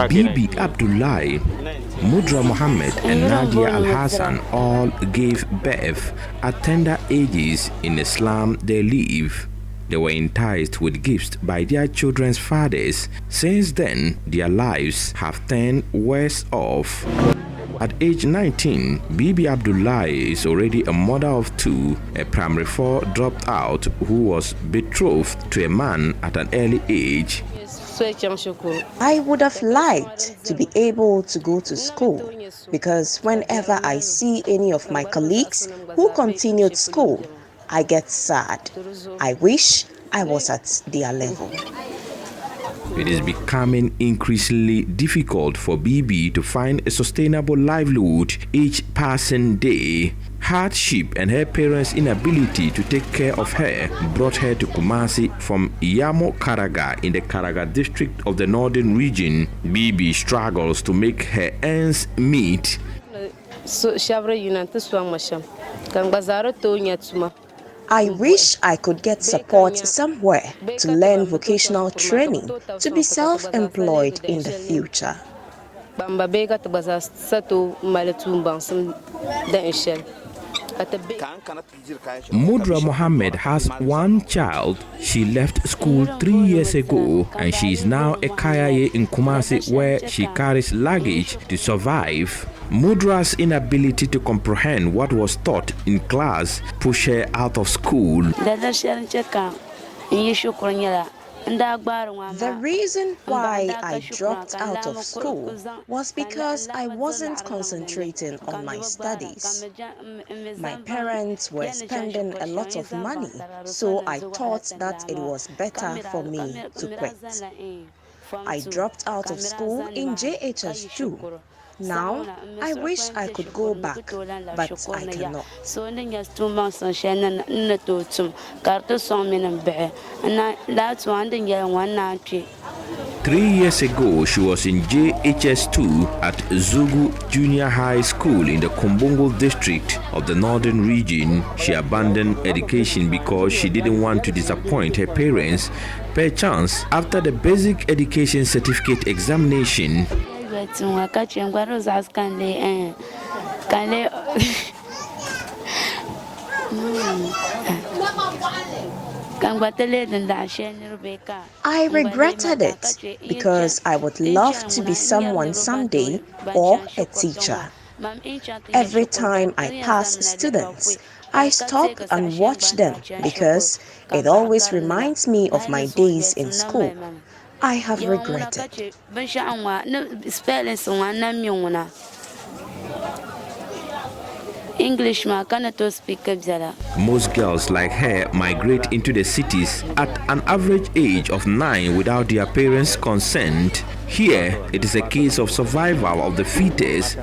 Bibi Abdullahi, Mudra Mohammed and Nadia Al-Hassan all gave birth at tender ages in the slum they live. They were enticed with gifts by their children's fathers. Since then, their lives have turned worse off. At age 19, Bibi Abdullahi is already a mother of two, a primary 4 dropout who was betrothed to a man at an early age. I would have liked to be able to go to school because whenever I see any of my colleagues who continued school, I get sad. I wish I was at their level. It is becoming increasingly difficult for Bibi to find a sustainable livelihood each passing day. Hardship and her parents' inability to take care of her brought her to Kumasi from Yamo Karaga in the Karaga district of the northern region. Bibi struggles to make her ends meet. I wish I could get support somewhere to learn vocational training to be self-employed in the future. Mudra Mohammed has one child. She left school 3 years ago and she is now a kayaye in Kumasi where she carries luggage to survive. Mudra's inability to comprehend what was taught in class pushed her out of school. The reason why I dropped out of school was because I wasn't concentrating on my studies. My parents were spending a lot of money, so I thought that it was better for me to quit. I dropped out of school in JHS2. Now, I wish I could go back, but I cannot. 3 years ago, she was in JHS2 at Zugu Junior High School in the Kombongo district of the northern region. She abandoned education because she didn't want to disappoint her parents. Perchance, after the basic education certificate examination, I regretted it because I would love to be someone someday or a teacher. Every time I pass students, I stop and watch them because it always reminds me of my days in school. I have regretted. English cannot speak. Most girls like her migrate into the cities at an average age of 9 without their parents' consent. Here, it is a case of survival of the fittest.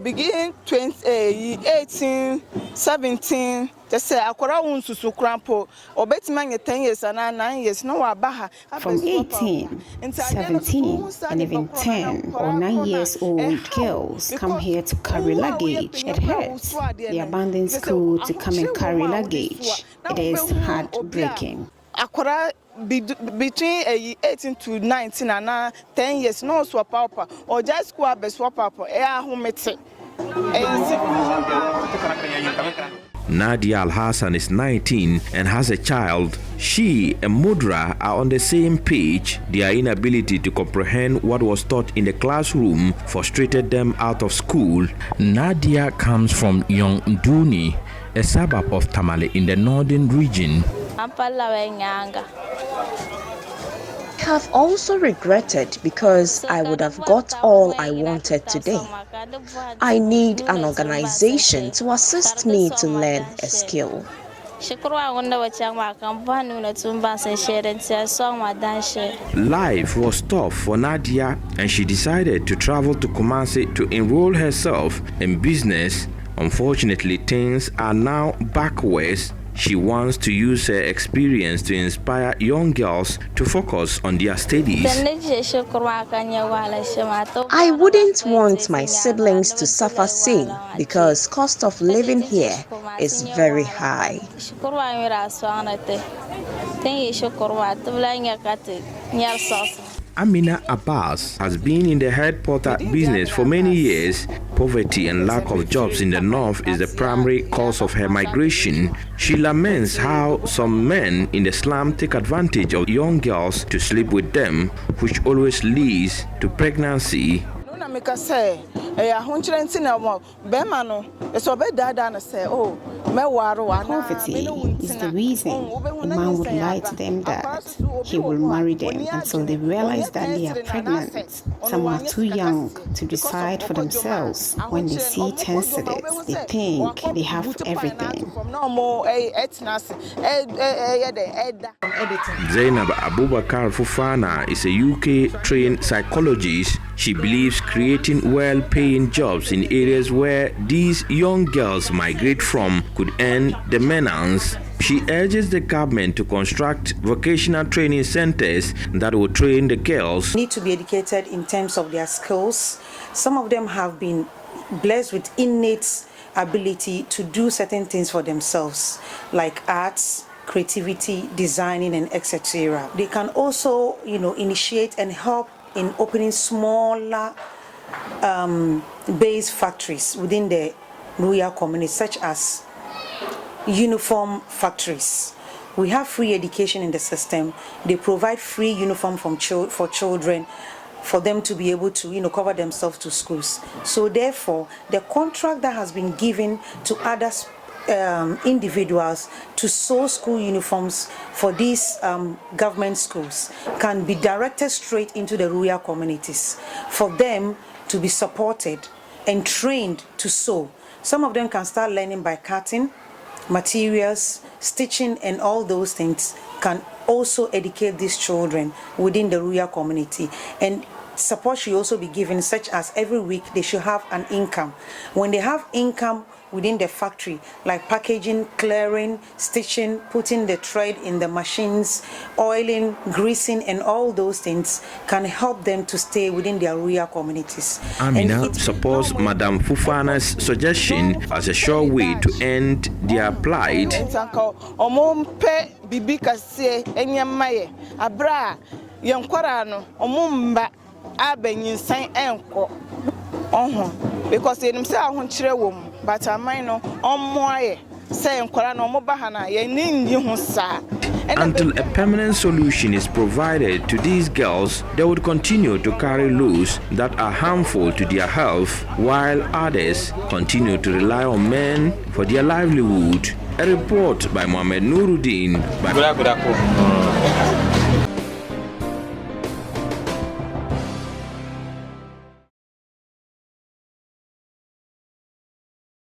Begin 18, 17. Just say akora unsusu krampo obetimanye 10 years and 9 years no abaha. From 18, 17 and even 10 or 9 years old girls come here to carry luggage. It hurts. They abandon school to come and carry luggage. It is heartbreaking. Akora between 18 to 19 and 10 years no swap up or just go up swap up Nadia Al-Hassan is 19 and has a child. She and Mudra are on the same page. Their inability to comprehend what was taught in the classroom frustrated them out of school. Nadia comes from Yongduni, a suburb of Tamale in the northern region. I have also regretted because I would have got all I wanted today. I need an organization to assist me to learn a skill. Life was tough for Nadia and she decided to travel to Kumasi to enroll herself in business. Unfortunately, things are now backwards. She wants to use her experience to inspire young girls to focus on their studies. I wouldn't want my siblings to suffer same because cost of living here is very high. Amina Abbas has been in the head porter business for many years. Poverty and lack of jobs in the north is the primary cause of her migration. She laments how some men in the slum take advantage of young girls to sleep with them, which always leads to pregnancy. Poverty is the reason a man would lie to them that he will marry them until they realize that they are pregnant. Some are too young to decide for themselves. When they see 10 cedis, they think they have everything. Zainab Abubakar Fufana is a UK-trained psychologist. She believes creating well-paying jobs in areas where these young girls migrate from could end the menace. She urges the government to construct vocational training centers that will train the girls. Need to be educated in terms of their skills. Some of them have been blessed with innate ability to do certain things for themselves, like arts, creativity, designing, and etc. They can also, initiate and help in opening smaller base factories within the rural community, such as uniform factories. We have free education in the system. They provide free uniform for children, for them to be able to cover themselves to schools. So therefore, the contract that has been given to others, individuals to sew school uniforms for these government schools can be directed straight into the rural communities for them to be supported and trained to sew. Some of them can start learning by cutting, materials, stitching, and all those things can also educate these children within the rural community. And support should also be given, such as every week they should have an income. When they have income within the factory, like packaging, clearing, stitching, putting the thread in the machines, oiling, greasing, and all those things can help them to stay within their rural communities. Amina supports Madam Fufana's suggestion as a sure way to end their plight. Because they themselves but I might know on more saying Korano Bahana, Until a permanent solution is provided to these girls, they would continue to carry loads that are harmful to their health, while others continue to rely on men for their livelihood. A report by Mohammed-Nurudeen.